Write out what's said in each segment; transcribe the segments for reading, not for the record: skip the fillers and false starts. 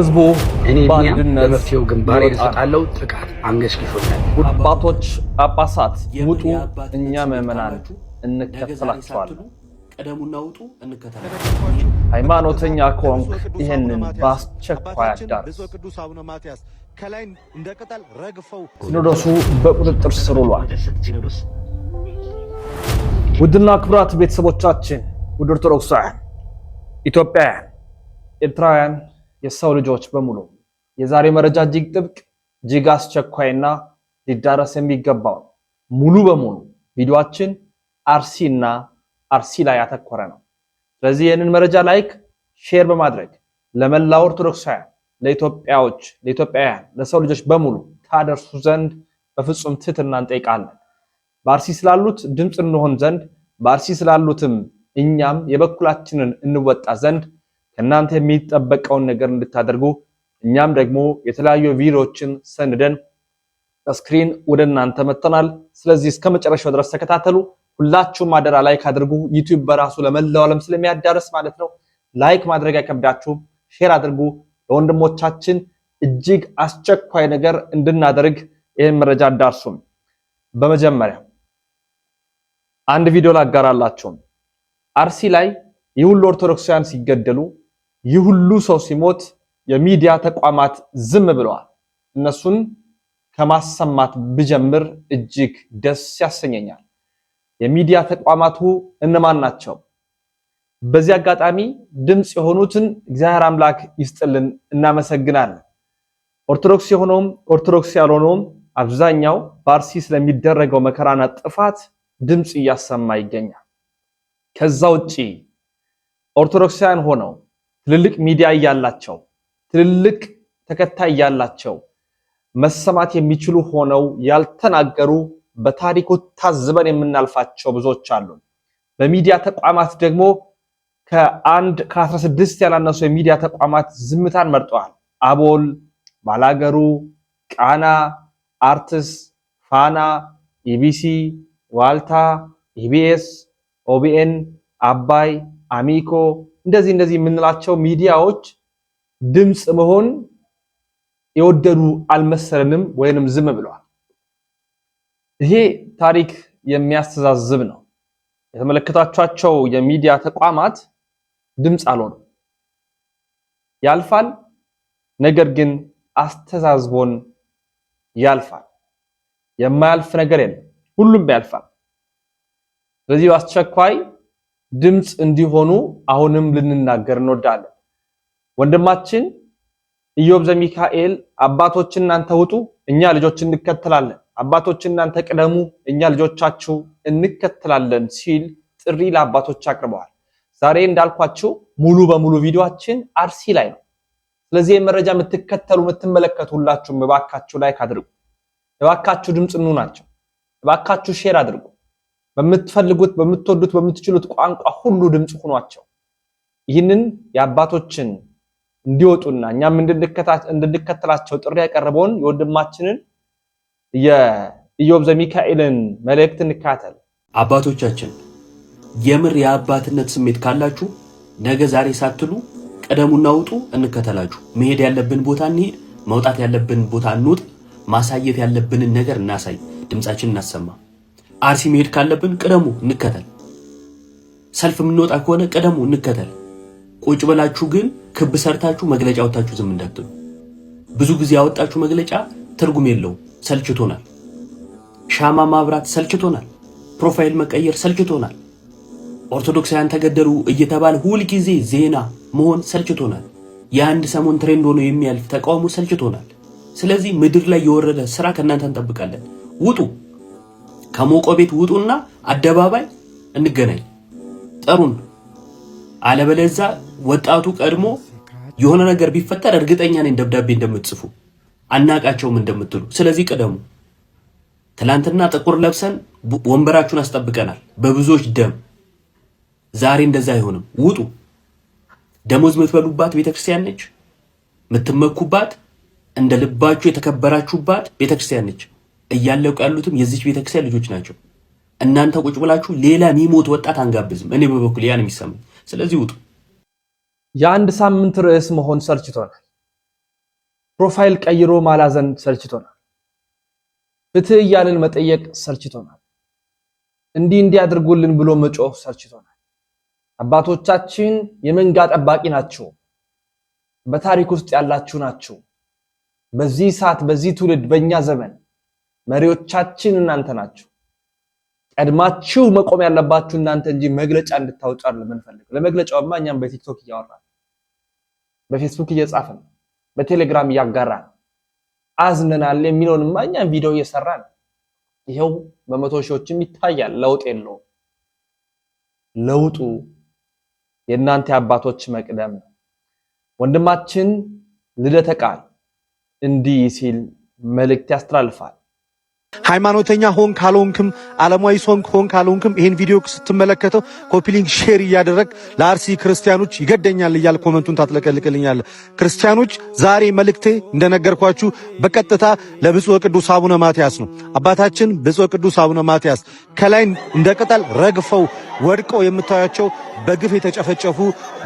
ህዝቡ በአንድነት ለመፍትሄው ግንባር የተጣለው ጥቃት አንገሽግሾኛል። አባቶች ጳጳሳት ውጡ፣ እኛ ምዕመናን እንከተላቸዋለን። ቀደሙና ውጡ እንከተላቸዋለን። ሃይማኖተኛ ከሆንክ ይህንን በአስቸኳይ አዳርስ። ሲኖዶሱ በቁጥጥር ስር ውሏል። ውድና ክቡራት ቤተሰቦቻችን፣ ውድ ኦርቶዶክሳውያን፣ ኢትዮጵያውያን፣ ኤርትራውያን የሰው ልጆች በሙሉ የዛሬ መረጃ እጅግ ጥብቅ እጅግ አስቸኳይና ሊዳረስ የሚገባው ሙሉ በሙሉ ቪዲዮአችን አርሲና አርሲ ላይ ያተኮረ ነው። ስለዚህ ይህንን መረጃ ላይክ ሼር በማድረግ ለመላው ኦርቶዶክሳውያን፣ ለኢትዮጵያዎች፣ ለኢትዮጵያውያን፣ ለሰው ልጆች በሙሉ ታደርሱ ዘንድ በፍጹም ትህትና እንጠይቃለን። በአርሲ ስላሉት ድምጽ እንሆን ዘንድ በአርሲ ስላሉትም እኛም የበኩላችንን እንወጣ ዘንድ ከእናንተ የሚጠበቀውን ነገር እንድታደርጉ እኛም ደግሞ የተለያዩ ቪዲዮዎችን ሰንደን ስክሪን ወደ እናንተ መጥተናል። ስለዚህ እስከ መጨረሻው ድረስ ተከታተሉ። ሁላችሁም አደራ ላይክ አድርጉ። ዩቲዩብ በራሱ ለመላው ዓለም ስለሚያዳርስ ማለት ነው። ላይክ ማድረግ አይከብዳችሁም። ሼር አድርጉ። ለወንድሞቻችን እጅግ አስቸኳይ ነገር እንድናደርግ ይህን መረጃ አዳርሱም። በመጀመሪያ አንድ ቪዲዮ ላጋራላችሁ። አርሲ ላይ የሁሉ ኦርቶዶክሳውያን ሲገደሉ የሁሉ ሰው ሲሞት የሚዲያ ተቋማት ዝም ብለዋል። እነሱን ከማሰማት ብጀምር እጅግ ደስ ያሰኘኛል። የሚዲያ ተቋማቱ እነማን ናቸው? በዚህ አጋጣሚ ድምጽ የሆኑትን እግዚአብሔር አምላክ ይስጥልን፣ እናመሰግናለን። ኦርቶዶክስ የሆነውም ኦርቶዶክስ ያልሆነውም አብዛኛው በአርሲ ስለሚደረገው መከራና ጥፋት ድምጽ እያሰማ ይገኛል። ከዛ ውጪ ኦርቶዶክሳውያን ሆነው ትልልቅ ሚዲያ ያላቸው ትልልቅ ተከታይ ያላቸው መሰማት የሚችሉ ሆነው ያልተናገሩ በታሪኩ ታዝበን የምናልፋቸው ብዙዎች አሉ። በሚዲያ ተቋማት ደግሞ ከ16 ያላነሱ የሚዲያ ተቋማት ዝምታን መርጠዋል። አቦል፣ ባላገሩ፣ ቃና፣ አርትስ፣ ፋና፣ ኢቢሲ፣ ዋልታ፣ ኢቢኤስ፣ ኦቢኤን፣ አባይ፣ አሚኮ እንደዚህ የምንላቸው ሚዲያዎች ድምጽ መሆን የወደዱ አልመሰለንም ወይንም ዝም ብለዋል። ይሄ ታሪክ የሚያስተዛዝብ ነው። የተመለከታችኋቸው የሚዲያ ተቋማት ድምጽ አልሆኑም። ያልፋል፣ ነገር ግን አስተዛዝቦን ያልፋል። የማያልፍ ነገር የለም፣ ሁሉም ያልፋል። ስለዚህ አስቸኳይ ድምጽ እንዲሆኑ አሁንም ልንናገር እንወዳለን። ወንድማችን ኢዮብ ዘሚካኤል አባቶች እናንተ ውጡ፣ እኛ ልጆች እንከተላለን፣ አባቶች እናንተ ቅደሙ፣ እኛ ልጆቻችሁ እንከተላለን ሲል ጥሪ ለአባቶች አቅርበዋል። ዛሬ እንዳልኳችሁ ሙሉ በሙሉ ቪዲዮአችን አርሲ ላይ ነው። ስለዚህ የመረጃ የምትከተሉ የምትመለከቱ ሁላችሁም እባካችሁ ላይክ አድርጉ፣ እባካችሁ ድምጽ እንሁናቸው፣ እባካችሁ ሼር አድርጉ። በምትፈልጉት በምትወዱት በምትችሉት ቋንቋ ሁሉ ድምጽ ሆኗቸው ይህንን የአባቶችን እንዲወጡና እኛም እንድንከተላቸው ጥሪ ያቀረበውን የወንድማችንን የኢዮብ ዘሚካኤልን መልእክት እንካተል። አባቶቻችን የምር የአባትነት ስሜት ካላችሁ ነገ ዛሬ ሳትሉ ቀደሙና ውጡ እንከተላችሁ። መሄድ ያለብን ቦታ እንሄድ፣ መውጣት ያለብን ቦታ እንውጥ፣ ማሳየት ያለብንን ነገር እናሳይ፣ ድምጻችን እናሰማ። አርሲ መሄድ ካለብን ቀደሙ እንከተል። ሰልፍ የምንወጣ ከሆነ ቀደሙ እንከተል። ቁጭ ብላችሁ ግን ክብ ሰርታችሁ መግለጫ ወጣችሁ ዝም እንዳትሉ። ብዙ ጊዜ ያወጣችሁ መግለጫ ትርጉም የለውም፣ ሰልችቶናል። ሻማ ማብራት ሰልችቶናል። ፕሮፋይል መቀየር ሰልችቶናል። ኦርቶዶክሳውያን ተገደሉ እየተባለ ሁል ጊዜ ዜና መሆን ሰልችቶናል። የአንድ ሰሞን ትሬንድ ሆኖ የሚያልፍ ተቃውሞ ሰልችቶናል። ስለዚህ ምድር ላይ የወረደ ስራ ከእናንተ እንጠብቃለን። ውጡ፣ ከሞቆ ቤት ውጡና አደባባይ እንገናኝ፣ ጠሩን። አለበለዚያ ወጣቱ ቀድሞ የሆነ ነገር ቢፈጠር እርግጠኛ ነኝ ደብዳቤ እንደምትጽፉ አናቃቸውም እንደምትሉ። ስለዚህ ቀደሙ። ትላንትና ጥቁር ለብሰን ወንበራችሁን አስጠብቀናል በብዙዎች ደም። ዛሬ እንደዛ አይሆንም። ውጡ። ደሞዝ የምትበሉባት ቤተክርስቲያን ነች፣ የምትመኩባት እንደ ልባችሁ የተከበራችሁባት ቤተክርስቲያን ነች። እያለቁ ያሉትም የዚች ቤተክርስቲያን ልጆች ናቸው። እናንተ ቁጭ ብላችሁ ሌላ የሚሞት ወጣት አንጋብዝም። እኔ በበኩል ያን የሚሰማኝ። ስለዚህ ውጡ። የአንድ ሳምንት ርዕስ መሆን ሰልችቶናል። ፕሮፋይል ቀይሮ ማላዘን ሰልችቶናል። ፍትህ እያልን መጠየቅ ሰልችቶናል። እንዲያድርጉልን ብሎ መጮህ ሰልችቶናል። አባቶቻችን የመንጋ ጠባቂ ናቸው። በታሪክ ውስጥ ያላችሁ ናቸው። በዚህ ሰዓት በዚህ ትውልድ በእኛ ዘመን መሪዎቻችን እናንተ ናችሁ። ቀድማችሁ መቆም ያለባችሁ እናንተ እንጂ መግለጫ እንድታወጡ አይደለም እንፈልገው። ለመግለጫውማ እኛም በቲክቶክ እያወራን በፌስቡክ እየጻፈን በቴሌግራም እያጋራን አዝነናል የሚለውንማ እኛም ቪዲዮ እየሰራን ይሄው በመቶ ሺዎችም ይታያል። ለውጥ የለውም። ለውጡ የእናንተ አባቶች መቅደም ነው። ወንድማችን ልደተ ቃል እንዲህ ሲል መልእክት ያስተላልፋል። ሃይማኖተኛ ሆን ካልሆንክም ዓለማዊ ሆን ካልሆንክም ይሄን ቪዲዮ ስትመለከተው ኮፒ ሊንክ ሼር እያደረግ ለአርሲ ክርስቲያኖች ይገደኛል እያል ኮመንቱን ታጥለቀልቅልኛል። ክርስቲያኖች ዛሬ መልእክቴ እንደነገርኳችሁ በቀጥታ ለብፁዕ ቅዱስ አቡነ ማትያስ ነው። አባታችን ብፁዕ ቅዱስ አቡነ ማትያስ ከላይ እንደ ቅጠል ረግፈው ወድቀው የምታያቸው በግፍ የተጨፈጨፉ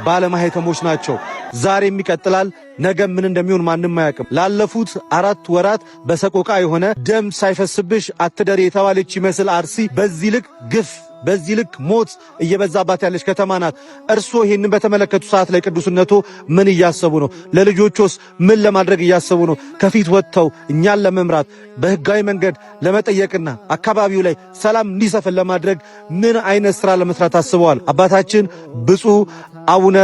ባለማህተሞች ናቸው። ዛሬም ይቀጥላል። ነገ ምን እንደሚሆን ማንም አያውቅም። ላለፉት 4 ወራት በሰቆቃ የሆነ ደም ሳይፈስብሽ አትደሪ የተባለች ይመስል አርሲ በዚህ ልክ ግፍ በዚህ ልክ ሞት እየበዛባት ያለች ከተማ ናት። እርስዎ ይህንን በተመለከቱ ሰዓት ላይ ቅዱስነቶ ምን እያሰቡ ነው? ለልጆችስ ምን ለማድረግ እያሰቡ ነው? ከፊት ወጥተው እኛን ለመምራት በህጋዊ መንገድ ለመጠየቅና አካባቢው ላይ ሰላም እንዲሰፍን ለማድረግ ምን አይነት ስራ ለመስራት አስበዋል? አባታችን ብፁዕ አቡነ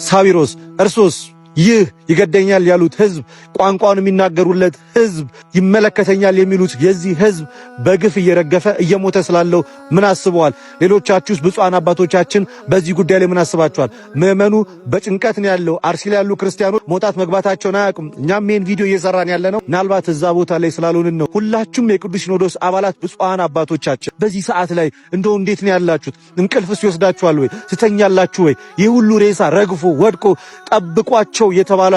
ሳዊሮስ እርሶስ ይህ ይገደኛል ያሉት ህዝብ፣ ቋንቋውን የሚናገሩለት ህዝብ፣ ይመለከተኛል የሚሉት የዚህ ህዝብ በግፍ እየረገፈ እየሞተ ስላለው ምን አስበዋል? ሌሎቻችሁስ ብፁዓን አባቶቻችን በዚህ ጉዳይ ላይ ምን አስባችኋል? ምዕመኑ በጭንቀት ነው ያለው። አርሲ ላይ ያሉ ክርስቲያኖች መውጣት መግባታቸውን አያውቁም። እኛም ይህን ቪዲዮ እየሰራን ያለ ነው ምናልባት እዛ ቦታ ላይ ስላልሆንን ነው። ሁላችሁም የቅዱስ ሲኖዶስ አባላት ብፁዓን አባቶቻችን በዚህ ሰዓት ላይ እንደው እንዴት ነው ያላችሁት? እንቅልፍስ ይወስዳችኋል ወይ? ስተኛላችሁ ወይ? ይህ ሁሉ ሬሳ ረግፎ ወድቆ ጠብቋቸው የተባላቸው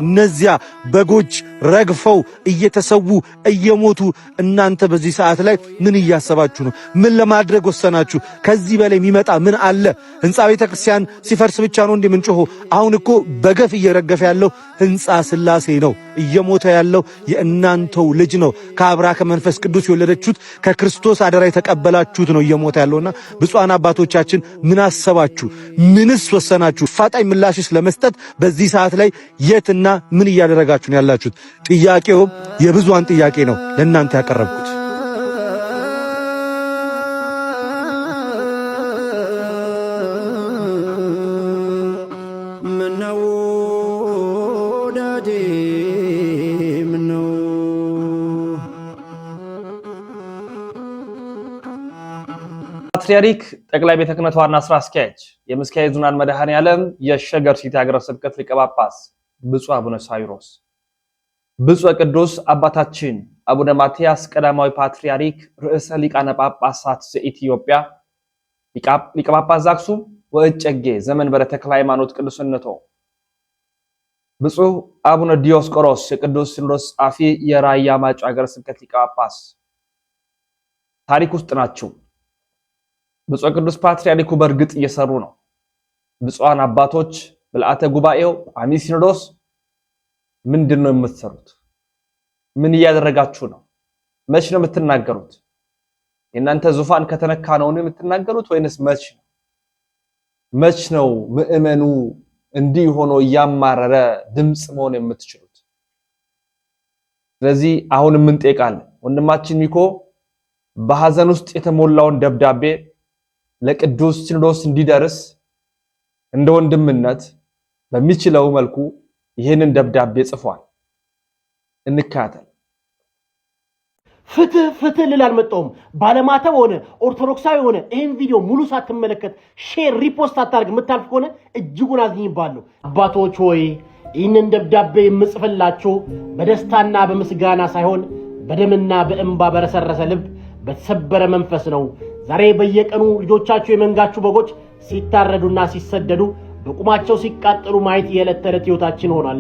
እነዚያ በጎች ረግፈው እየተሰዉ እየሞቱ እናንተ በዚህ ሰዓት ላይ ምን እያሰባችሁ ነው? ምን ለማድረግ ወሰናችሁ? ከዚህ በላይ የሚመጣ ምን አለ? ህንጻ ቤተክርስቲያን ሲፈርስ ብቻ ነው እንደምንጮሆ? አሁን እኮ በገፍ እየረገፈ ያለው ህንጻ ስላሴ ነው። እየሞተ ያለው የእናንተው ልጅ ነው። ከአብራ ከመንፈስ ቅዱስ የወለደችሁት ከክርስቶስ አደራ የተቀበላችሁት ነው እየሞተ ያለውና ብፁዓን አባቶቻችን ምን አሰባችሁ? ምንስ ወሰናችሁ? ፋጣኝ ምላሽስ ለመስጠት በዚህ ሰዓት ላይ የትና ምን እያደረጋችሁ ነው ያላችሁት? ጥያቄው የብዙሃን ጥያቄ ነው ለእናንተ ያቀረብኩት። ፓትርያርክ ጠቅላይ ቤተ ክህነት ዋና ስራ አስኪያጅ የምስካየ ኅዙናን መድኃኔዓለም የሸገር ሲቲ ሀገረ ስብከት ሊቀ ጳጳስ ብፁዕ አቡነ ሳዊሮስ፣ ብፁዕ ቅዱስ አባታችን አቡነ ማትያስ ቀዳማዊ ፓትርያርክ ርዕሰ ሊቃነ ጳጳሳት ዘኢትዮጵያ ሊቀ ጳጳስ ዘአክሱም ወእጨጌ ዘመንበረ ተክለ ሃይማኖት ቅዱስነቶ፣ ብፁዕ አቡነ ዲዮስቆሮስ የቅዱስ ሲኖዶስ ጻፊ የራያ ማጮ ሀገረ ስብከት ሊቀ ጳጳስ ታሪክ ውስጥ ናቸው። ብፁዕ ቅዱስ ፓትርያርኩ በእርግጥ እየሰሩ ነው። ብፁዓን አባቶች ምልአተ ጉባኤው ቋሚ ሲኖዶስ ምንድነው የምትሰሩት? ምን እያደረጋችሁ ነው? መች ነው የምትናገሩት? የእናንተ ዙፋን ከተነካ ነው የምትናገሩት ወይንስ መች ነው ምእመኑ እንዲህ ሆኖ እያማረረ ድምጽ መሆን የምትችሉት? ስለዚህ አሁን ምን ጠይቃለን? ወንድማችን ሚኮ በሐዘን ውስጥ የተሞላውን ደብዳቤ ለቅዱስ ሲኖዶስ እንዲደርስ እንደ ወንድምነት በሚችለው መልኩ ይሄንን ደብዳቤ ጽፏል። እንካተል። ፍትህ ልል አልመጣሁም። ባለማተብ ሆነ ኦርቶዶክሳዊ ሆነ ይሄን ቪዲዮ ሙሉ ሳትመለከት ሼር ሪፖስት አታርግ የምታልፍ ከሆነ እጅጉን አዝኝባለሁ። አባቶች ሆይ ይህንን ደብዳቤ የምጽፍላችሁ በደስታና በምስጋና ሳይሆን በደምና በእንባ በረሰረሰ ልብ በተሰበረ መንፈስ ነው። ዛሬ በየቀኑ ልጆቻችሁ የመንጋችሁ በጎች ሲታረዱና ሲሰደዱ በቁማቸው ሲቃጠሉ ማየት የዕለት ተዕለት ሕይወታችን ሆኗል።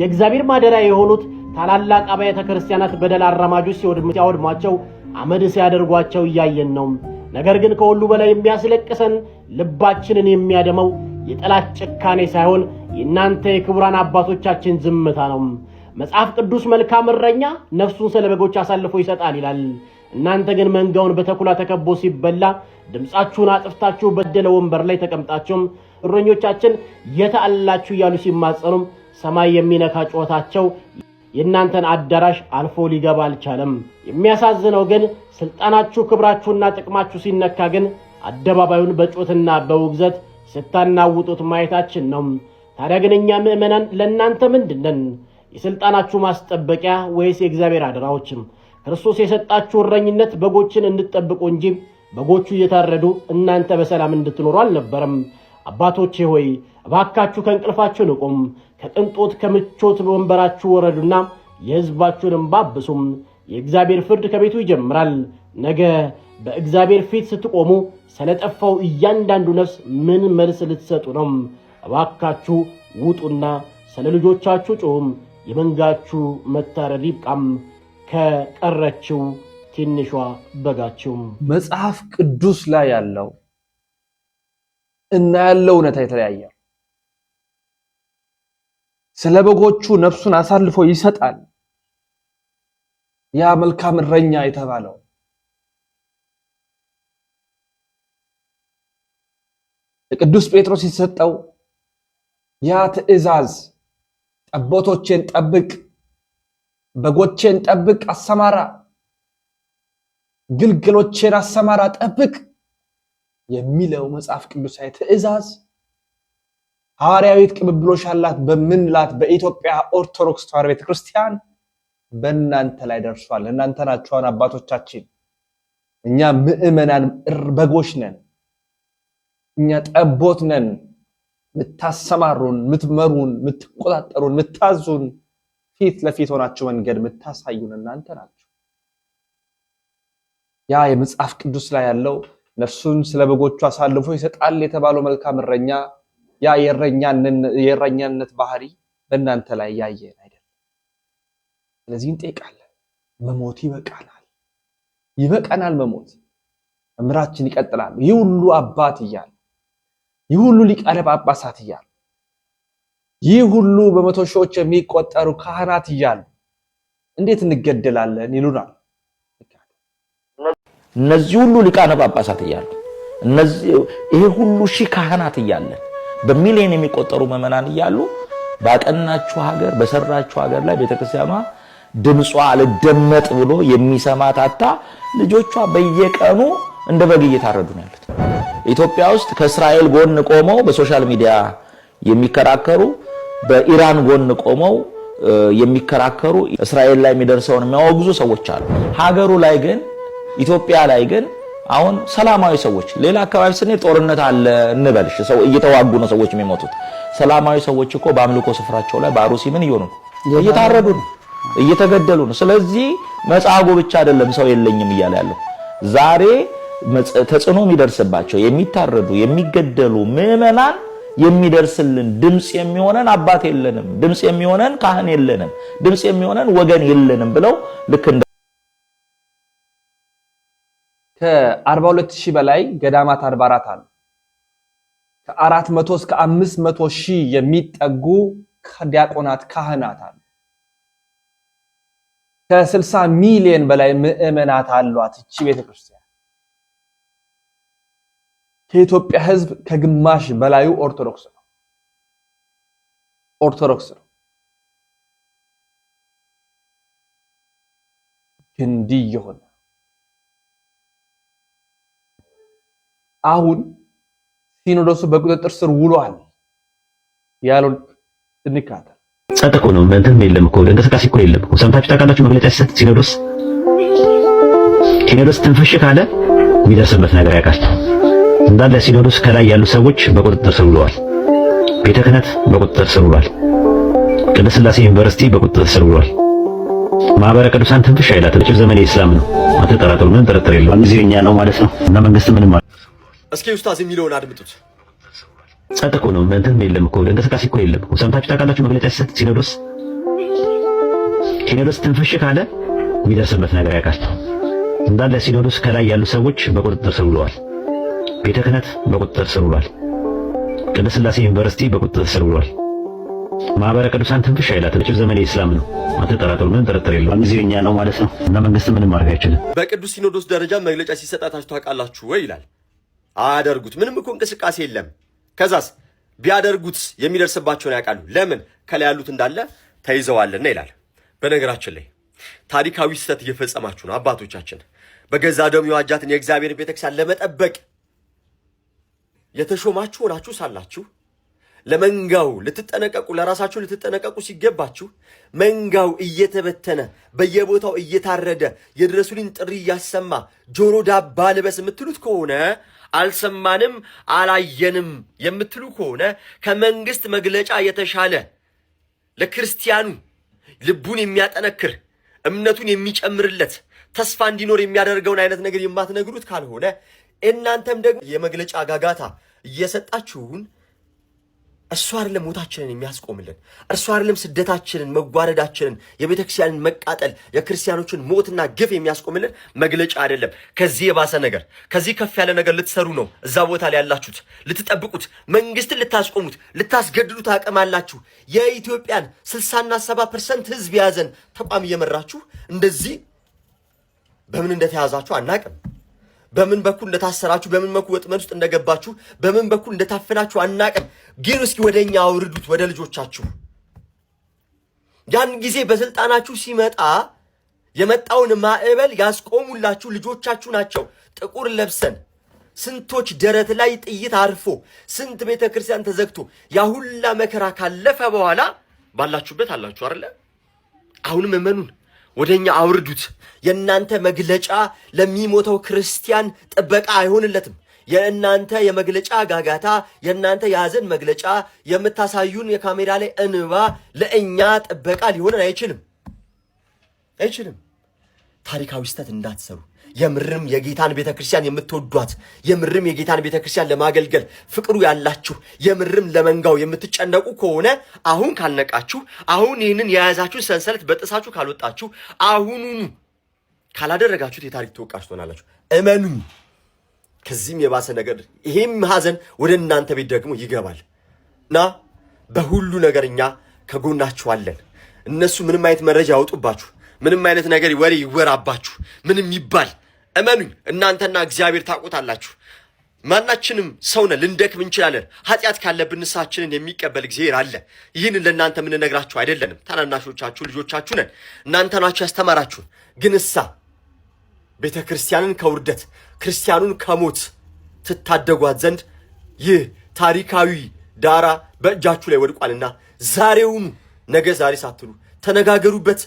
የእግዚአብሔር ማደሪያ የሆኑት ታላላቅ አብያተ ክርስቲያናት በደል አራማጆች ሲያወድሟቸው አመድ ሲያደርጓቸው እያየን ነው። ነገር ግን ከሁሉ በላይ የሚያስለቅሰን ልባችንን የሚያደመው የጠላት ጭካኔ ሳይሆን የእናንተ የክቡራን አባቶቻችን ዝምታ ነው። መጽሐፍ ቅዱስ መልካም እረኛ ነፍሱን ስለ በጎች አሳልፎ ይሰጣል ይላል። እናንተ ግን መንጋውን በተኩላ ተከቦ ሲበላ ድምጻችሁን አጥፍታችሁ በደለ ወንበር ላይ ተቀምጣችሁም እረኞቻችን የታላችሁ እያሉ ሲማጸኑም ሰማይ የሚነካ ጩኸታቸው የእናንተን አዳራሽ አልፎ ሊገባ አልቻለም። የሚያሳዝነው ግን ስልጣናችሁ፣ ክብራችሁና ጥቅማችሁ ሲነካ ግን አደባባዩን በጩኸትና በውግዘት ስታናውጡት ማየታችን ነው። ታዲያ ግን እኛ ምእመናን ለእናንተ ምንድነን? የስልጣናችሁ ማስጠበቂያ ወይስ የእግዚአብሔር አደራዎችም? ክርስቶስ የሰጣችሁ እረኝነት በጎችን እንድትጠብቁ እንጂ በጎቹ እየታረዱ እናንተ በሰላም እንድትኖሩ አልነበረም። አባቶቼ ሆይ እባካችሁ ከእንቅልፋችሁ ንቁም፣ ከቅንጦት ከምቾት ወንበራችሁ ወረዱና የሕዝባችሁን እንባ አብሱም። የእግዚአብሔር ፍርድ ከቤቱ ይጀምራል። ነገ በእግዚአብሔር ፊት ስትቆሙ ስለጠፋው እያንዳንዱ ነፍስ ምን መልስ ልትሰጡ ነው? እባካችሁ ውጡና ስለ ልጆቻችሁ ጮኹም። የመንጋችሁ መታረድ ይብቃም፣ ከቀረችው ትንሿ በጋችሁ። መጽሐፍ ቅዱስ ላይ ያለው እና ያለው እውነታ የተለያየ። ስለ በጎቹ ነፍሱን አሳልፎ ይሰጣል። ያ መልካም እረኛ የተባለው ለቅዱስ ጴጥሮስ የተሰጠው ያ ትእዛዝ ጠቦቶቼን ጠብቅ፣ በጎቼን ጠብቅ፣ አሰማራ፣ ግልገሎቼን አሰማራ፣ ጠብቅ የሚለው መጽሐፍ ቅዱሳዊ ትእዛዝ ሐዋርያዊት ቅብብሎሽ አላት በምንላት በኢትዮጵያ ኦርቶዶክስ ተዋሕዶ ቤተክርስቲያን በእናንተ ላይ ደርሷል። እናንተ ናችሁ አባቶቻችን። እኛ ምእመናን በጎች ነን። እኛ ጠቦት ነን። ምታሰማሩን፣ ምትመሩን፣ ምትቆጣጠሩን፣ ምታዙን፣ ፊት ለፊት ሆናችሁ መንገድ ምታሳዩን እናንተ ናችሁ። ያ የመጽሐፍ ቅዱስ ላይ ያለው ነፍሱን ስለ በጎቹ አሳልፎ ይሰጣል የተባለው መልካም እረኛ ያ የእረኛነት ባህሪ በእናንተ ላይ ያየን አይደለም። ስለዚህ እንጠይቃለን፣ መሞት ይበቃናል መሞት። መምህራችን ይቀጥላሉ። ይህ ሁሉ አባት እያሉ፣ ይህ ሁሉ ሊቃነ ጳጳሳት እያሉ፣ ይህ ሁሉ በመቶ ሺዎች የሚቆጠሩ ካህናት እያሉ እንዴት እንገደላለን ይሉናል። እነዚህ ሁሉ ሊቃነ ጳጳሳት እያሉ፣ ይሄ ሁሉ ሺህ ካህናት እያለ፣ በሚሊዮን የሚቆጠሩ ምዕመናን እያሉ ባቀናችሁ ሀገር በሰራችሁ ሀገር ላይ ቤተክርስቲያኗ ድምጿ አልደመጥ ብሎ የሚሰማት አጣ ልጆቿ በየቀኑ እንደ በግ እየታረዱ ነው ያሉት። ኢትዮጵያ ውስጥ ከእስራኤል ጎን ቆመው በሶሻል ሚዲያ የሚከራከሩ፣ በኢራን ጎን ቆመው የሚከራከሩ፣ እስራኤል ላይ የሚደርሰውን የሚያወግዙ ሰዎች አሉ። ሀገሩ ላይ ግን ኢትዮጵያ ላይ ግን አሁን ሰላማዊ ሰዎች፣ ሌላ አካባቢ ስንሄድ ጦርነት አለ እንበልሽ፣ ሰው እየተዋጉ ነው ሰዎች የሚሞቱት። ሰላማዊ ሰዎች እኮ በአምልኮ ስፍራቸው ላይ በአሩሲ ምን እየሆኑ ነው? እየታረዱ ነው፣ እየተገደሉ ነው። ስለዚህ መጽሐፉ ብቻ አይደለም ሰው የለኝም እያለ ያለው። ዛሬ ተጽዕኖ የሚደርስባቸው የሚታረዱ የሚገደሉ ምዕመናን የሚደርስልን ድምጽ የሚሆነን አባት የለንም፣ ድምጽ የሚሆነን ካህን የለንም፣ ድምጽ የሚሆነን ወገን የለንም ብለው ልክ እንደ ከ42000 በላይ ገዳማት አድባራት አሉ። ከ400 እስከ 500 ሺህ የሚጠጉ ዲያቆናት ካህናት አሉ። ከ60 ሚሊዮን በላይ ምዕመናት አሏት እቺ ቤተክርስቲያን። ከኢትዮጵያ ሕዝብ ከግማሽ በላዩ ኦርቶዶክስ ነው። እንዲህ የሆነ አሁን ሲኖዶሱ በቁጥጥር ስር ውሏል ያለው እንካታል። ጸጥ እኮ ነው። እንትን የለም እኮ እንቅስቃሴ እኮ የለም እኮ። ሰምታችሁ ታውቃላችሁ? መግለጫ ሲሰጥ ሲኖዶስ ትንፍሽ ካለ የሚደርስበት ነገር ያውቃል። እንዳለ ሲኖዶስ ከላይ ያሉ ሰዎች በቁጥጥር ስር ውለዋል። ቤተ ክህነት በቁጥጥር ስር ውሏል። ቅድስት ሥላሴ ዩኒቨርሲቲ በቁጥጥር ስር ውሏል። ማህበረ ቅዱሳን ትንፍሽ አይላትም። እቺ ዘመን የእስላም ነው፣ አትጠራጠሩ። ምንም ጥርጥር የለውም። ጊዜኛ ነው ማለት ነው። እና መንግስት ምንም እስኪ ኡስታዝ የሚለውን አድምጡት። ጸጥ እኮ ነው። እንትን የለም እኮ እንቅስቃሴ እኮ የለም እኮ። ሰምታችሁ ታውቃላችሁ? መግለጫ ሲሰጥ ሲኖዶስ ትንፍሽ ካለ የሚደርስበት ነገር ያውቃል። እንዳለ ሲኖዶስ ከላይ ያሉ ሰዎች በቁጥጥር ስር ውለዋል። ቤተ ክህነት በቁጥጥር ስር ውሏል። ቅድስት ሥላሴ ዩኒቨርሲቲ በቁጥጥር ስር ውሏል። ማህበረ ቅዱሳን ትንፍሽ አይላትም። እቺ ዘመን የእስላም ነው፣ አትጠራጠሩ፣ ምን ጥርጥር የለውም። ጊዜው እኛ ነው ማለት ነው እና መንግስት ምንም ማድረግ አይችልም። በቅዱስ ሲኖዶስ ደረጃ መግለጫ ሲሰጣታችሁ ታውቃላችሁ ወይ ይላል። አያደርጉት። ምንም እኮ እንቅስቃሴ የለም። ከዛስ ቢያደርጉት የሚደርስባቸውን ያውቃሉ። ለምን? ከላይ ያሉት እንዳለ ተይዘዋልና ይላል። በነገራችን ላይ ታሪካዊ ስህተት እየፈጸማችሁ ነው አባቶቻችን። በገዛ ደሙ የዋጃትን የእግዚአብሔርን ቤተክርስቲያን ለመጠበቅ የተሾማችሁ ሆናችሁ ሳላችሁ ለመንጋው ልትጠነቀቁ ለራሳችሁ ልትጠነቀቁ ሲገባችሁ መንጋው እየተበተነ በየቦታው እየታረደ የድረሱልኝ ጥሪ እያሰማ ጆሮ ዳባ ልበስ የምትሉት ከሆነ አልሰማንም አላየንም የምትሉ ከሆነ ከመንግስት መግለጫ የተሻለ ለክርስቲያኑ ልቡን የሚያጠነክር እምነቱን የሚጨምርለት ተስፋ እንዲኖር የሚያደርገውን አይነት ነገር የማትነግሩት ካልሆነ እናንተም ደግሞ የመግለጫ ጋጋታ እየሰጣችሁን እርሱ አይደለም ሞታችንን የሚያስቆምልን፣ እርሱ አይደለም ስደታችንን መጓረዳችንን የቤተክርስቲያንን መቃጠል የክርስቲያኖችን ሞትና ግፍ የሚያስቆምልን መግለጫ አይደለም። ከዚህ የባሰ ነገር ከዚህ ከፍ ያለ ነገር ልትሰሩ ነው እዛ ቦታ ላይ ያላችሁት። ልትጠብቁት፣ መንግስትን ልታስቆሙት፣ ልታስገድዱት አቅም አላችሁ። የኢትዮጵያን 60 እና 70% ህዝብ የያዘን ተቋም እየመራችሁ እንደዚህ በምን እንደተያዛችሁ አናቅም። በምን በኩል እንደታሰራችሁ፣ በምን በኩል ወጥመድ ውስጥ እንደገባችሁ፣ በምን በኩል እንደታፈናችሁ አናቅም። ግን እስኪ ወደኛ አውርዱት፣ ወደ ልጆቻችሁ። ያን ጊዜ በስልጣናችሁ ሲመጣ የመጣውን ማዕበል ያስቆሙላችሁ ልጆቻችሁ ናቸው። ጥቁር ለብሰን ስንቶች ደረት ላይ ጥይት አርፎ ስንት ቤተ ክርስቲያን ተዘግቶ ያ ሁላ መከራ ካለፈ በኋላ ባላችሁበት አላችሁ አይደለ? አሁንም እመኑን፣ ወደኛ አውርዱት። የእናንተ መግለጫ ለሚሞተው ክርስቲያን ጥበቃ አይሆንለትም። የእናንተ የመግለጫ ጋጋታ፣ የእናንተ የሐዘን መግለጫ፣ የምታሳዩን የካሜራ ላይ እንባ ለእኛ ጥበቃ ሊሆንን አይችልም። ታሪካዊ ስህተት እንዳትሰሩ። የምርም የጌታን ቤተክርስቲያን የምትወዷት፣ የምርም የጌታን ቤተክርስቲያን ለማገልገል ፍቅሩ ያላችሁ፣ የምርም ለመንጋው የምትጨነቁ ከሆነ አሁን ካልነቃችሁ፣ አሁን ይህንን የያዛችሁን ሰንሰለት በጥሳችሁ ካልወጣችሁ፣ አሁኑኑ ካላደረጋችሁት የታሪክ ተወቃሽ ትሆናላችሁ። እመኑኝ። ከዚህም የባሰ ነገር ይሄም ሐዘን ወደ እናንተ ቤት ደግሞ ይገባል እና በሁሉ ነገር እኛ ከጎናችሁ አለን። እነሱ ምንም አይነት መረጃ ያወጡባችሁ፣ ምንም አይነት ነገር ወሬ ይወራባችሁ፣ ምንም ይባል እመኑኝ፣ እናንተና እግዚአብሔር ታውቁታላችሁ። ማናችንም ሰው ነን፣ ልንደክም እንችላለን። ኃጢአት ካለብን ንስሐችንን የሚቀበል እግዚአብሔር አለ። ይህንን ለእናንተ የምንነግራችሁ አይደለንም። ታናናሾቻችሁ ልጆቻችሁ ነን። እናንተ ናችሁ ያስተማራችሁን። ግን ቤተ ክርስቲያንን ከውርደት ክርስቲያኑን ከሞት ትታደጓት ዘንድ ይህ ታሪካዊ ዳራ በእጃችሁ ላይ ወድቋልና ዛሬውኑ ነገ ዛሬ ሳትሉ ተነጋገሩበት።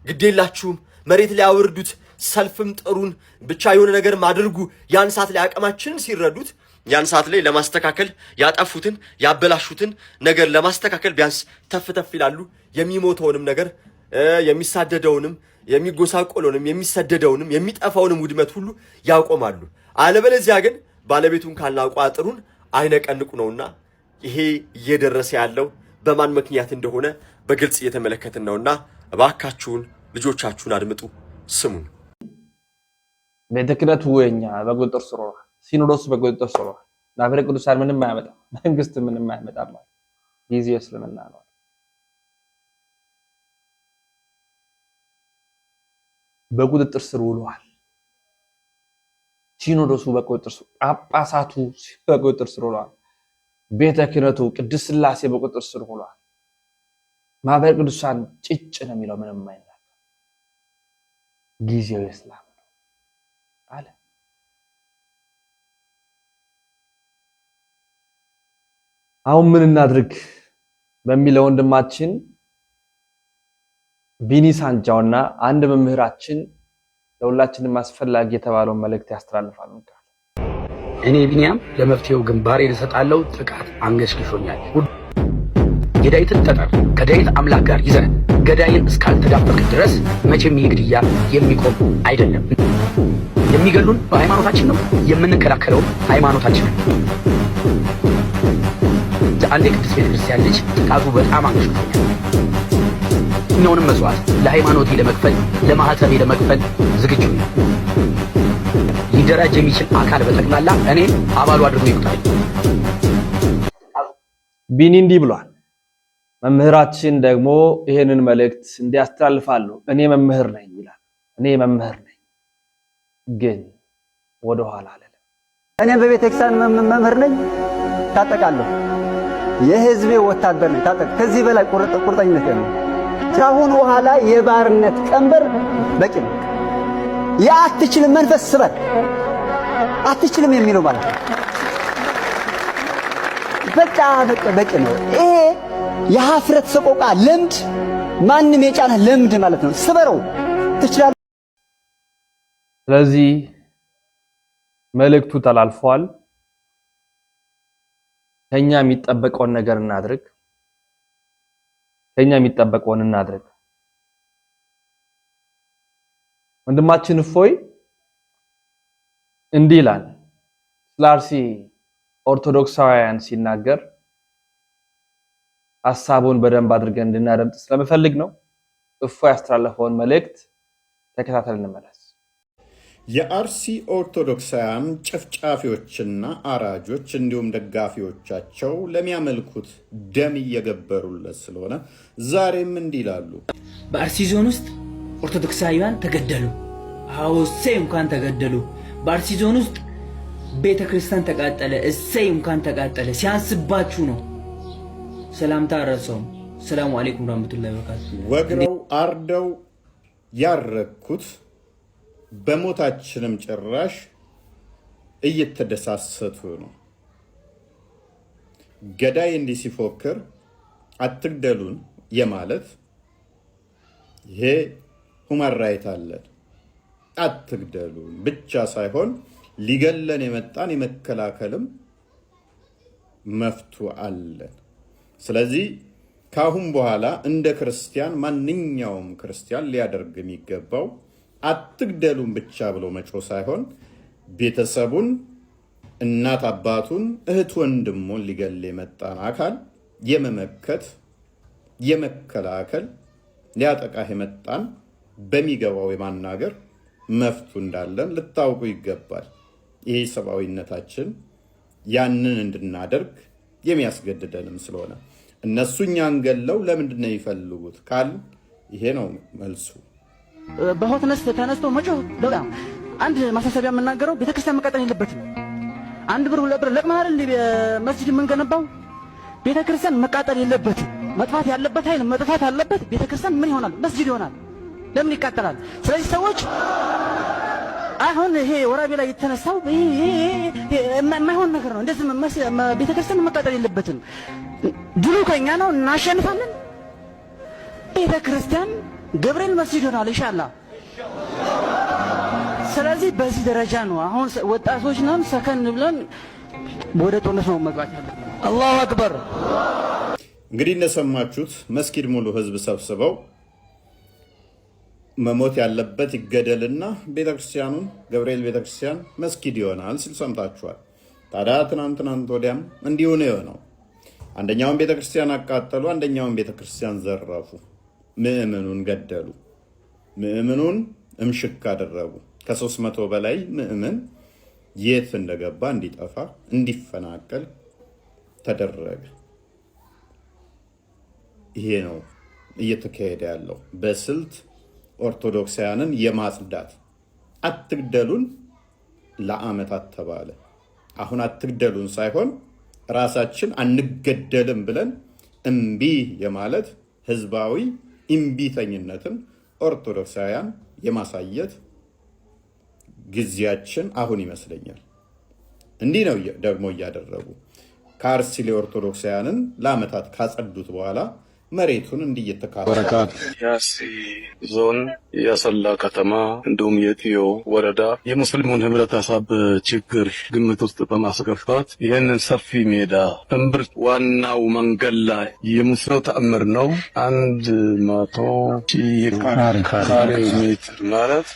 ግዴላችሁም፣ መሬት ላይ አውርዱት። ሰልፍም ጥሩን ብቻ የሆነ ነገር ማድርጉ። ያን ሰዓት ላይ አቅማችንን ሲረዱት ያን ሰዓት ላይ ለማስተካከል ያጠፉትን ያበላሹትን ነገር ለማስተካከል ቢያንስ ተፍ ተፍ ይላሉ። የሚሞተውንም ነገር የሚሳደደውንም የሚጎሳቆለውንም የሚሰደደውንም የሚጠፋውንም ውድመት ሁሉ ያቆማሉ። አለበለዚያ ግን ባለቤቱን ካልናቁ አጥሩን አይነቀንቁ ነውና ይሄ እየደረሰ ያለው በማን ምክንያት እንደሆነ በግልጽ እየተመለከትን ነውና እባካችሁን ልጆቻችሁን አድምጡ፣ ስሙን። ቤተ ክህነቱ የኛ በቁጥጥር ስር ሆኗል። ሲኖዶሱ በቁጥጥር ስር ሆኗል። ማህበረ ቅዱሳን ምንም አያመጣም፣ መንግስት ምንም አያመጣም ማለት ጊዜው እስልምና ነው። በቁጥጥር ስር ውሏል። ሲኖዶሱ በቁጥጥር ስር፣ ጳጳሳቱ በቁጥጥር ስር ውሏል። ቤተ ክህነቱ ቅድስት ሥላሴ በቁጥጥር ስር ውሏል። ማህበረ ቅዱሳን ጭጭ ነው የሚለው ምንም አይነት ጊዜው የእስላም ነው አለ። አሁን ምን እናድርግ በሚለው ወንድማችን ቢኒ ሳንጃውና አንድ መምህራችን ለሁላችንም አስፈላጊ የተባለውን መልእክት ያስተላልፋሉ። እኔ ቢኒያም ለመፍትሄው ግንባሬን እሰጣለሁ። ጥቃት አንገሽግሾኛል። የዳዊትን ጠጠር ከዳዊት አምላክ ጋር ይዘህ ገዳይን እስካልተዳፈርክ ድረስ መቼም ይህ ግድያ የሚቆም አይደለም። የሚገሉን በሃይማኖታችን ነው፣ የምንከላከለው ሃይማኖታችን ነው። አንድ ቅዱስ ቤተክርስቲያን ልጅ ጥቃቱ በጣም አንገሽግሾኛል። እኛውንም መስዋዕት ለሃይማኖቴ ለመክፈል ለማህተቤ ለመክፈል ዝግጁ ነው። ሊደራጅ የሚችል አካል በጠቅላላ እኔ አባሉ አድርጎ ይቁጠረኝ። ቢኒ እንዲህ ብሏል። መምህራችን ደግሞ ይሄንን መልእክት እንዲያስተላልፋሉ። እኔ መምህር ነኝ ይላል። እኔ መምህር ነኝ ግን ወደ ኋላ አለ። እኔ በቤተክርስቲያን መምህር ነኝ፣ ታጠቃለሁ። የህዝቤ ወታደር ነኝ፣ ታጠቅ። ከዚህ በላይ ቁርጠኝነት ነው። ካሁን በኋላ የባርነት ቀንበር በቂ ነው። የአትችልም መንፈስ ስበር አትችልም የሚለው ማለት ነው። በቂ ነው። ይሄ የሀፍረት ሰቆቃ ልምድ ማንም የጫነ ልምድ ማለት ነው። ስበረው ትችላለህ። ስለዚህ መልእክቱ ተላልፏል። ከኛ የሚጠበቀውን ነገር እናድርግ። ወንድማችን እፎይ እንዲህ ይላል ስለ አርሲ ኦርቶዶክሳውያን ሲናገር ሐሳቡን በደንብ አድርገን እንድናደምጥ ስለምፈልግ ነው። እፎይ ያስተላለፈውን መልእክት ተከታተል እንመለስ። የአርሲ ኦርቶዶክሳውያን ጨፍጫፊዎችና አራጆች እንዲሁም ደጋፊዎቻቸው ለሚያመልኩት ደም እየገበሩለት ስለሆነ ዛሬም እንዲህ ይላሉ። በአርሲ ዞን ውስጥ ኦርቶዶክሳውያን ተገደሉ። አዎ እሰይ እንኳን ተገደሉ። በአርሲ ዞን ውስጥ ቤተክርስቲያን ተቃጠለ። እሰይ እንኳን ተቃጠለ። ሲያንስባችሁ ነው። ሰላምታ አረሰውም። ሰላም አለይኩም ወራህመቱላሂ ወበረካቱ። ወግረው አርደው ያረኩት በሞታችንም ጭራሽ እየተደሳሰቱ ነው። ገዳይ እንዲህ ሲፎክር አትግደሉን የማለት ይሄ ሁማን ራይት አለን። አትግደሉን ብቻ ሳይሆን ሊገለን የመጣን የመከላከልም መፍቱ አለን። ስለዚህ ካሁን በኋላ እንደ ክርስቲያን ማንኛውም ክርስቲያን ሊያደርግ የሚገባው አትግደሉን ብቻ ብሎ መጮ ሳይሆን ቤተሰቡን፣ እናት አባቱን፣ እህት ወንድሙን ሊገል የመጣን አካል የመመከት የመከላከል ሊያጠቃህ የመጣን በሚገባው የማናገር መፍቱ እንዳለን ልታውቁ ይገባል። ይሄ ሰብአዊነታችን ያንን እንድናደርግ የሚያስገድደንም ስለሆነ እነሱ እኛን ገለው ለምንድን ነው የሚፈልጉት ካል ይሄ ነው መልሱ። በሆትነስ ተነስቶ መጮህ በጣም አንድ ማሳሰቢያ የምናገረው ቤተክርስቲያን መቃጠል የለበትም። አንድ ብር ሁለት ብር ለቅመናል እንደ መስጂድ የምንገነባው ቤተክርስቲያን መቃጠል የለበትም። መጥፋት ያለበት ኃይል መጥፋት አለበት። ቤተክርስቲያን ምን ይሆናል? መስጂድ ይሆናል። ለምን ይቃጠላል? ስለዚህ ሰዎች አሁን ይሄ ወራቤ ላይ የተነሳው ይሄ የማይሆን ነገር ነው። እንደዚህ ቤተክርስቲያን መቃጠል የለበትም። ድሉ ከኛ ነው፣ እናሸንፋለን። ቤተክርስቲያን ገብርኤል መስጂድ ይሆናል ኢንሻአላህ። ስለዚህ በዚህ ደረጃ ነው አሁን ወጣቶች ነን፣ ሰከን ብለን ወደ ጦርነት ነው መግባት ያለብን። አላሁ አክበር። እንግዲህ እንደሰማችሁት መስጊድ ሙሉ ህዝብ ሰብስበው መሞት ያለበት ይገደልና ቤተክርስቲያኑን ገብርኤል ቤተክርስቲያን መስጊድ ይሆናል ሲል ሰምታችኋል። ታዲያ ትናንት ወዲያም እንዲሁ ነው የሆነው። አንደኛውን ቤተክርስቲያን አቃጠሉ፣ አንደኛውን ቤተክርስቲያን ዘረፉ፣ ምእመኑን ገደሉ፣ ምእመኑን እምሽክ አደረጉ። ከ300 በላይ ምእመን የት እንደገባ እንዲጠፋ እንዲፈናቀል ተደረገ። ይሄ ነው እየተካሄደ ያለው በስልት ኦርቶዶክሳውያንን የማጽዳት። አትግደሉን ለዓመታት ተባለ። አሁን አትግደሉን ሳይሆን ራሳችን አንገደልም ብለን እምቢ የማለት ህዝባዊ እምቢተኝነትን ኦርቶዶክሳውያን የማሳየት ጊዜያችን አሁን ይመስለኛል። እንዲህ ነው ደግሞ እያደረጉ ከአርሲ ኦርቶዶክሳውያንን ለዓመታት ካጸዱት በኋላ መሬቱን እንዲየተካበረካት የአርሲ ዞን የአሰላ ከተማ እንዲሁም የጥዮ ወረዳ የሙስሊሙን ህብረተሰብ ችግር ግምት ውስጥ በማስገባት ይህንን ሰፊ ሜዳ እምብርት ዋናው መንገድ ላይ የሙስሊሙ ተአምር ነው። 100,000 ካሬ ሜትር ማለት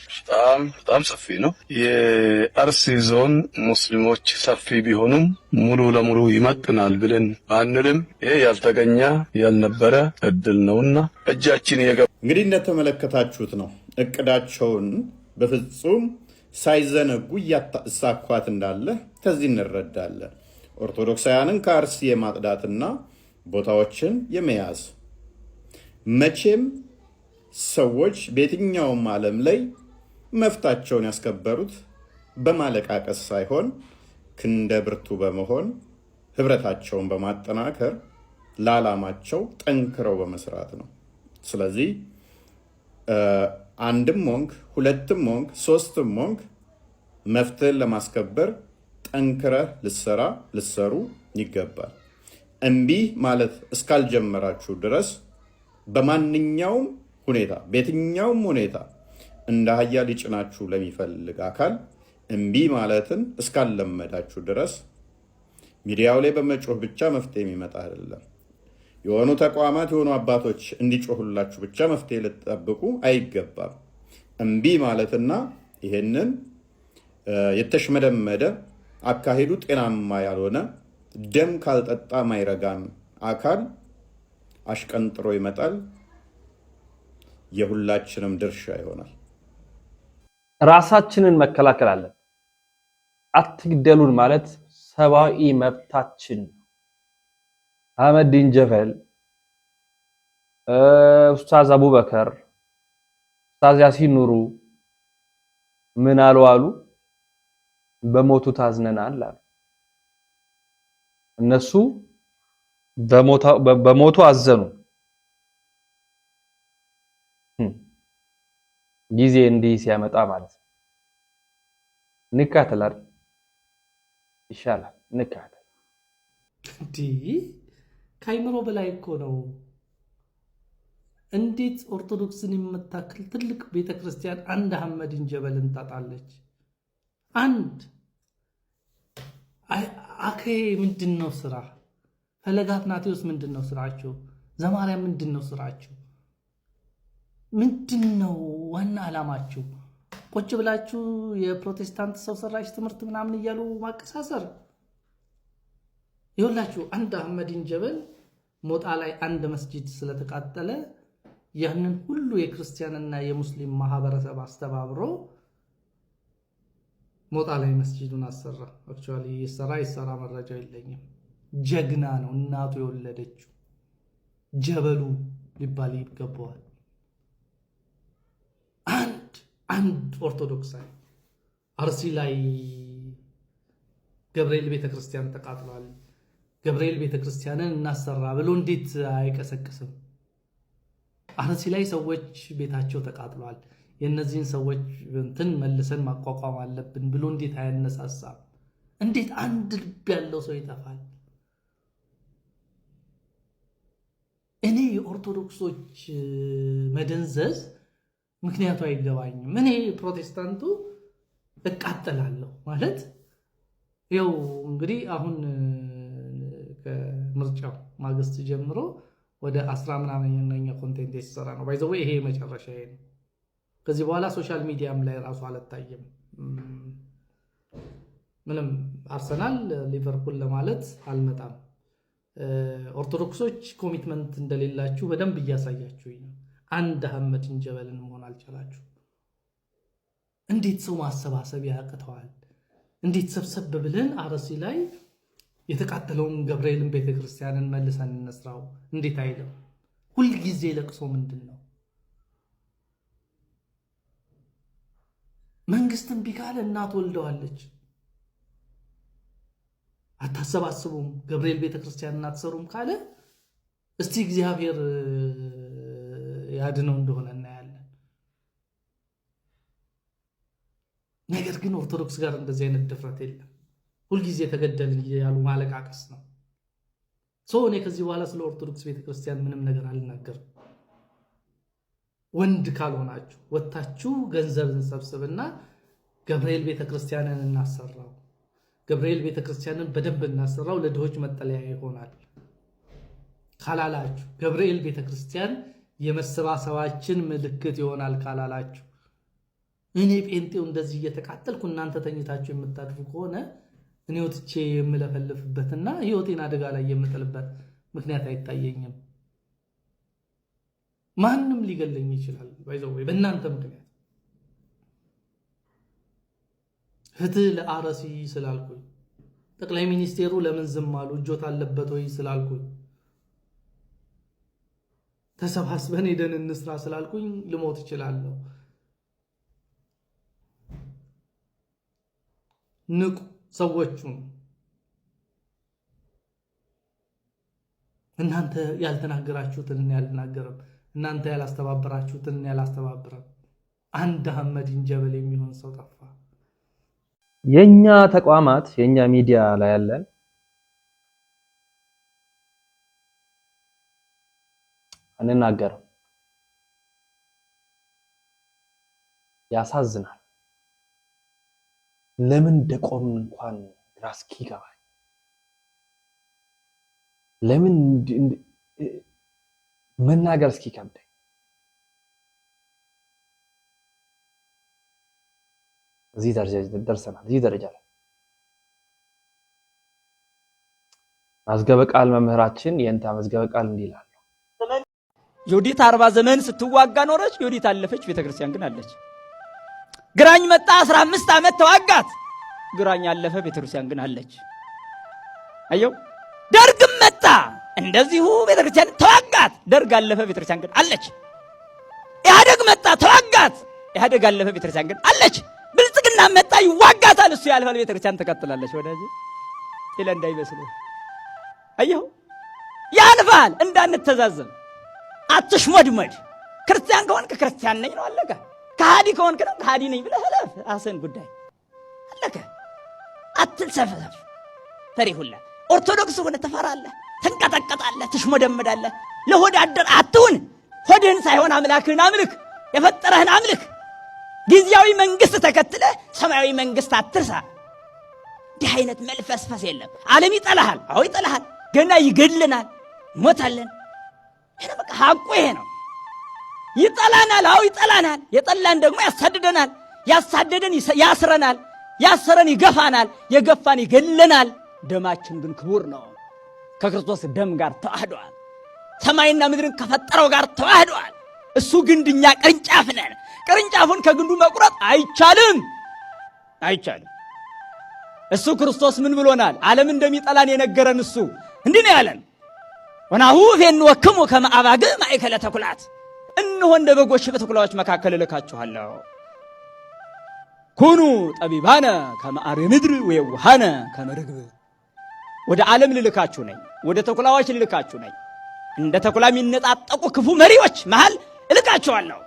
በጣም ሰፊ ነው። የአርሲ ዞን ሙስሊሞች ሰፊ ቢሆኑም ሙሉ ለሙሉ ይመጥናል ብለን አንልም። ይሄ ያልተገኘ ያልነበረ እድል ነውና እጃችን እንግዲህ እንደተመለከታችሁት ነው። እቅዳቸውን በፍጹም ሳይዘነጉ እያሳኳት እንዳለ ከዚህ እንረዳለን። ኦርቶዶክሳውያንን ከአርሲ የማጥዳትና ቦታዎችን የመያዝ መቼም ሰዎች በየትኛውም ዓለም ላይ መፍታቸውን ያስከበሩት በማለቃቀስ ሳይሆን ክንደ ብርቱ በመሆን ህብረታቸውን በማጠናከር ለዓላማቸው ጠንክረው በመስራት ነው። ስለዚህ አንድም ሆንክ ሁለትም ሆንክ ሶስትም ሆንክ መፍትህን ለማስከበር ጠንክረህ ልሰሩ ይገባል። እምቢ ማለት እስካልጀመራችሁ ድረስ በማንኛውም ሁኔታ በየትኛውም ሁኔታ እንደ አህያ ሊጭናችሁ ለሚፈልግ አካል እምቢ ማለትን እስካልለመዳችሁ ድረስ ሚዲያው ላይ በመጮህ ብቻ መፍትሄ የሚመጣ አይደለም። የሆኑ ተቋማት የሆኑ አባቶች እንዲጮሁላችሁ ብቻ መፍትሄ ልትጠብቁ አይገባም። እምቢ ማለትና ይሄንን የተሽመደመደ አካሄዱ ጤናማ ያልሆነ ደም ካልጠጣ ማይረጋን አካል አሽቀንጥሮ ይመጣል። የሁላችንም ድርሻ ይሆናል። ራሳችንን መከላከል አለን። አትግደሉን ማለት ሰብአዊ መብታችን። አህመዲን ጀበል፣ ኡስታዝ አቡበከር፣ ኡስታዝ ያሲን ኑሩ ምን አሉ? በሞቱ ታዝነናል አሉ። እነሱ በሞቱ አዘኑ። ጊዜ እንዲህ ሲያመጣ ማለት ነው። ንካተላር ይሻላል። ንካተል ከአይምሮ በላይ እኮ ነው። እንዴት ኦርቶዶክስን የምታክል ትልቅ ቤተክርስቲያን አንድ አህመዲን ጀበልን ታጣለች? አንድ አኬ ምንድን ነው ስራ? ፈለገ አትናቴዎስ ምንድን ነው ስራቸው? ዘማርያም ምንድን ነው ስራቸው? ምንድን ነው ዋና ዓላማችሁ? ቁጭ ብላችሁ የፕሮቴስታንት ሰው ሰራሽ ትምህርት ምናምን እያሉ ማቀሳሰር? ይኸውላችሁ አንድ አህመዲን ጀበል ሞጣ ላይ አንድ መስጂድ ስለተቃጠለ ያንን ሁሉ የክርስቲያንና የሙስሊም ማህበረሰብ አስተባብሮ ሞጣ ላይ መስጂዱን አሰራ። አክቹአሊ ይሰራ መረጃ የለኝም። ጀግና ነው። እናቱ የወለደችው ጀበሉ ሊባል ይገባዋል። አንድ ኦርቶዶክሳዊ አርሲ ላይ ገብርኤል ቤተክርስቲያን ተቃጥሏል፣ ገብርኤል ቤተክርስቲያንን እናሰራ ብሎ እንዴት አይቀሰቅስም? አርሲ ላይ ሰዎች ቤታቸው ተቃጥሏል፣ የእነዚህን ሰዎች እንትን መልሰን ማቋቋም አለብን ብሎ እንዴት አያነሳሳም? እንዴት አንድ ልብ ያለው ሰው ይጠፋል? እኔ የኦርቶዶክሶች መደንዘዝ ምክንያቱ አይገባኝም። እኔ ፕሮቴስታንቱ እቃጠላለሁ ማለት ይኸው እንግዲህ አሁን ከምርጫው ማግስት ጀምሮ ወደ 10 ምናምን ኮንቴንት የተሰራ ነው። ባይዘው ይሄ መጨረሻ ነው። ከዚህ በኋላ ሶሻል ሚዲያም ላይ ራሱ አልታየም። ምንም አርሰናል ሊቨርፑል ለማለት አልመጣም። ኦርቶዶክሶች ኮሚትመንት እንደሌላችሁ በደንብ እያሳያችሁኝ ነው። አንድ አህመዲን ጀበልን መሆን አልቻላችሁ። እንዴት ሰው ማሰባሰብ ያቅተዋል? እንዴት ሰብሰብ ብለን አርሲ ላይ የተቃጠለውን ገብርኤልን ቤተክርስቲያንን መልሰን እንስራው እንዴት አይልም? ሁልጊዜ ለቅሶ ምንድን ነው? መንግስትን ቢካለ እናት ወልደዋለች። አታሰባስቡም ገብርኤል ቤተክርስቲያንን አትሰሩም ካለ እስቲ እግዚአብሔር ያድነው እንደሆነ እናያለን። ነገር ግን ኦርቶዶክስ ጋር እንደዚህ አይነት ድፍረት የለም። ሁልጊዜ ተገደልን ያሉ ማለቃቀስ ነው። እኔ ከዚህ በኋላ ስለ ኦርቶዶክስ ቤተክርስቲያን ምንም ነገር አልናገርም። ወንድ ካልሆናችሁ ወታችሁ ገንዘብን ሰብስብና ገብርኤል ቤተክርስቲያንን እናሰራው፣ ገብርኤል ቤተክርስቲያንን በደንብ እናሰራው፣ ለድሆች መጠለያ ይሆናል ካላላችሁ፣ ገብርኤል ቤተክርስቲያን የመሰባሰባችን ምልክት ይሆናል ካላላችሁ፣ እኔ ጴንጤው እንደዚህ እየተቃጠልኩ እናንተ ተኝታችሁ የምታድሩ ከሆነ እኔ ወጥቼ የምለፈልፍበትና ህይወቴን አደጋ ላይ የምጥልበት ምክንያት አይታየኝም። ማንም ሊገለኝ ይችላል ባይዘው በእናንተ ምክንያት። ፍትህ ለአርሲ ስላልኩኝ፣ ጠቅላይ ሚኒስቴሩ ለምን ዝም አሉ እጆት አለበት ወይ ስላልኩኝ፣ ተሰባስበን ሄደን እንስራ ስላልኩኝ ልሞት እችላለሁ። ንቁ ሰዎቹን። እናንተ ያልተናገራችሁትን እኔ አልናገርም፣ እናንተ ያላስተባበራችሁትን እኔ አላስተባብርም። አንድ አህመድ እንጀበል የሚሆን ሰው ጠፋ። የኛ ተቋማት የኛ ሚዲያ ላይ ያለን አንናገርም። ያሳዝናል። ለምን ደቆም እንኳን ራስኪ ይገባል። ለምን መናገር እስኪ ከብደኝ። እዚህ ደረጃ ደርሰናል። እዚህ ደረጃ ላይ መዝገበ ቃል መምህራችን የእንታ መዝገበ ቃል እንዲህ ይላል። ዮዲት 40 ዘመን ስትዋጋ ኖረች። ዮዲት አለፈች፣ ቤተክርስቲያን ግን አለች። ግራኝ መጣ 15 ዓመት ተዋጋት። ግራኝ አለፈ፣ ቤተክርስቲያን ግን አለች። አየው። ደርግም መጣ እንደዚሁ ቤተክርስቲያን ተዋጋት። ደርግ አለፈ፣ ቤተክርስቲያን ግን አለች። ኢህአደግ መጣ ተዋጋት። ኢህአደግ አለፈ፣ ቤተክርስቲያን ግን አለች። ብልጽግና መጣ ይዋጋታል፣ እሱ ያልፋል፣ ቤተክርስቲያን ትቀጥላለች። ወዳጅ ኢላ እንዳይመስልህ። አየው። ያልፋል። እንዳንተዛዘብ አትሽመድመድ። ክርስቲያን ከሆንክ ክርስቲያን ነኝ ነው አለቀ። ከሃዲ ከሆንክ ነው ከሃዲ ነኝ ብለህ እለፍ። አሰን ጉዳይ አለቀ። አትልሰፈሰፍ። ፈሪሁላ ኦርቶዶክስ ሆነ ተፈራለህ፣ ትንቀጠቀጣለህ፣ ትሽመደመዳለህ። ለሆድ አደር አትሁን። ሆድህን ሳይሆን አምላክህን አምልክ፣ የፈጠረህን አምልክ። ጊዜያዊ መንግስት ተከትለ ሰማያዊ መንግስት አትርሳ። እንዲህ አይነት መልፈስፈስ የለም። ዓለም ይጠላሃል። አዎ ይጠላሃል። ገና ይገድልናል፣ ሞታለን። ይሄ በቃ ሐቁ ይሄ ነው። ይጠላናል። አዎ ይጠላናል። የጠላን ደግሞ ያሳድደናል። ያሳደደን ያስረናል። ያሰረን ይገፋናል። የገፋን ይገለናል። ደማችን ግን ክቡር ነው። ከክርስቶስ ደም ጋር ተዋህዷል። ሰማይና ምድርን ከፈጠረው ጋር ተዋህዷል። እሱ ግንድኛ ቅርንጫፍ ነን። ቅርንጫፉን ከግንዱ መቁረጥ አይቻልም፣ አይቻልም። እሱ ክርስቶስ ምን ብሎናል? ዓለም እንደሚጠላን የነገረን እሱ እንዲህ ነው ያለን። ወናሁ ፈንወክሙ ከመ አባግዕ ማእከለ ተኩላት፣ እነሆ እንደ በጎች በተኩላዎች መካከል እልካችኋለሁ። ኩኑ ጠቢባነ ከመ አርዌ ምድር ወየዋሃነ ከመ ርግብ። ወደ ዓለም ልልካችሁ ነኝ፣ ወደ ተኩላዎች ልልካችሁ ነኝ። እንደ ተኩላ የሚነጣጠቁ ክፉ መሪዎች መሃል እልካችኋለሁ።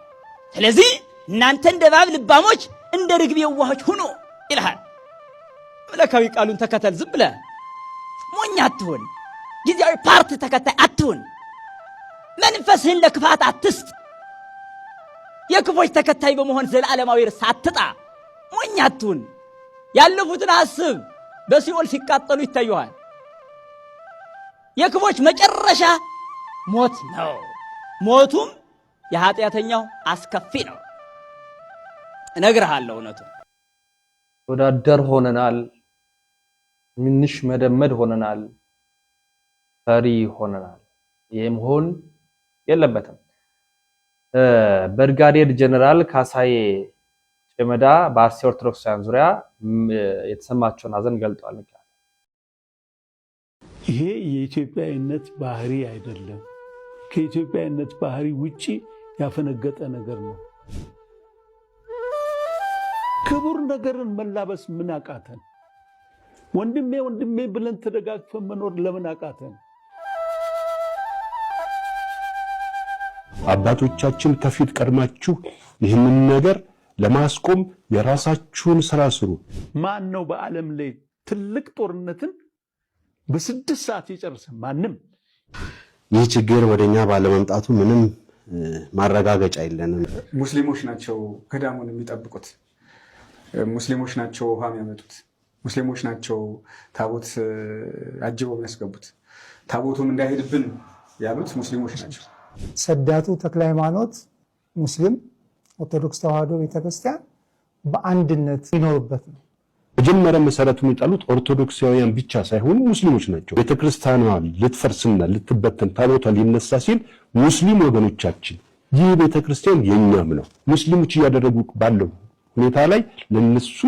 ስለዚህ እናንተ እንደ እባብ ልባሞች፣ እንደ ርግብ የዋሆች ሁኑ ይልሃል። መለካዊ ቃሉን ተከተል። ዝም ብለህ ሞኝ አትሁን። ጊዜያዊ ፓርት ተከታይ አትሁን። መንፈስህን ለክፋት አትስጥ። የክፎች ተከታይ በመሆን ዘላለማዊ ርስ አትጣ። ሞኝ አትሁን። ያለፉትን አስብ። በሲኦል ሲቃጠሉ ይታዩሃል። የክፎች መጨረሻ ሞት ነው። ሞቱም የኃጢአተኛው አስከፊ ነው። እነግርሃለሁ እውነቱን። ወዳደር ሆነናል። ምንሽ መደመድ ሆነናል። ፈሪ ሆነናል። ይሄ መሆን የለበትም። ብርጋዴር ጀነራል ካሳዬ ጨመዳ በአርሲ ኦርቶዶክሳውያን ዙሪያ የተሰማቸውን ሐዘን ገልጠዋል። ይሄ የኢትዮጵያዊነት ባህሪ አይደለም። ከኢትዮጵያዊነት ባህሪ ውጪ ያፈነገጠ ነገር ነው። ክቡር ነገርን መላበስ ምን አቃተን? ወንድሜ ወንድሜ ብለን ተደጋግፈን መኖር ለምን አቃተን? አባቶቻችን ከፊት ቀድማችሁ ይህንን ነገር ለማስቆም የራሳችሁን ስራ ስሩ። ማን ነው በዓለም ላይ ትልቅ ጦርነትን በ6 ሰዓት የጨረሰ? ማንም። ይህ ችግር ወደኛ ባለመምጣቱ ምንም ማረጋገጫ የለንም። ሙስሊሞች ናቸው ገዳሙን የሚጠብቁት፣ ሙስሊሞች ናቸው ውሃ የሚያመጡት፣ ሙስሊሞች ናቸው ታቦት አጅበው የሚያስገቡት፣ ታቦቱም እንዳይሄድብን ያሉት ሙስሊሞች ናቸው። ሰዳቱ ተክለ ሃይማኖት ሙስሊም ኦርቶዶክስ ተዋህዶ ቤተክርስቲያን በአንድነት ይኖርበት ነው። መጀመሪያ መሰረቱን የጣሉት ኦርቶዶክሳውያን ብቻ ሳይሆኑ ሙስሊሞች ናቸው። ቤተክርስቲያኗ ልትፈርስና ልትበተን ታቦቷ ሊነሳ ሲል ሙስሊም ወገኖቻችን ይህ ቤተክርስቲያን የኛም ነው ሙስሊሞች እያደረጉ ባለው ሁኔታ ላይ ለነሱ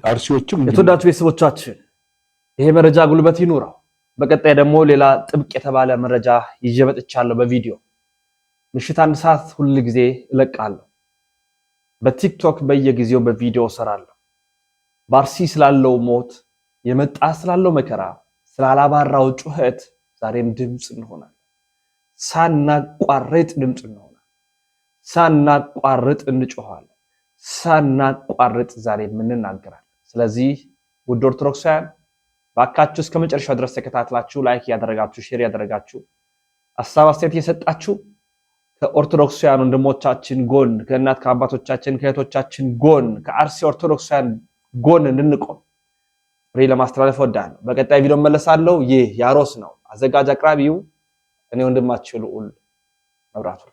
አርሲዎችም የተወዳጁ ቤተሰቦቻችን ይሄ መረጃ ጉልበት ይኖረው። በቀጣይ ደግሞ ሌላ ጥብቅ የተባለ መረጃ ይዤ መጥቻለሁ በቪዲዮ ምሽት 1 ሰዓት ሁሉ ጊዜ እለቃለሁ። በቲክቶክ በየጊዜው በቪዲዮ ሰራለሁ። በአርሲ ስላለው ሞት የመጣ ስላለው መከራ ስላላባራው ጩኸት ዛሬም ድምጽ እንሆናለን። ሳናቋርጥ ድምጽ እንሆናለን። ሳናቋርጥ እንጮሃለን። ሳናቋርጥ ዛሬም እንናገራለን። ስለዚህ ውድ ኦርቶዶክሳውያን ባካችሁ እስከ መጨረሻው ድረስ ተከታትላችሁ ላይክ ያደረጋችሁ ሼር ያደረጋችሁ ሐሳብ አስተያየት እየሰጣችሁ ከኦርቶዶክሳውያን ወንድሞቻችን ጎን ከእናት ከአባቶቻችን ከእህቶቻችን ጎን ከአርሲ ኦርቶዶክሳውያን ጎን እንድንቆም ጥሪ ለማስተላለፍ እወዳለሁ። በቀጣይ ቪዲዮ መለሳለሁ። ይህ ያሮስ ነው። አዘጋጅ አቅራቢው እኔ ወንድማችሁ ልዑል መብራቱ።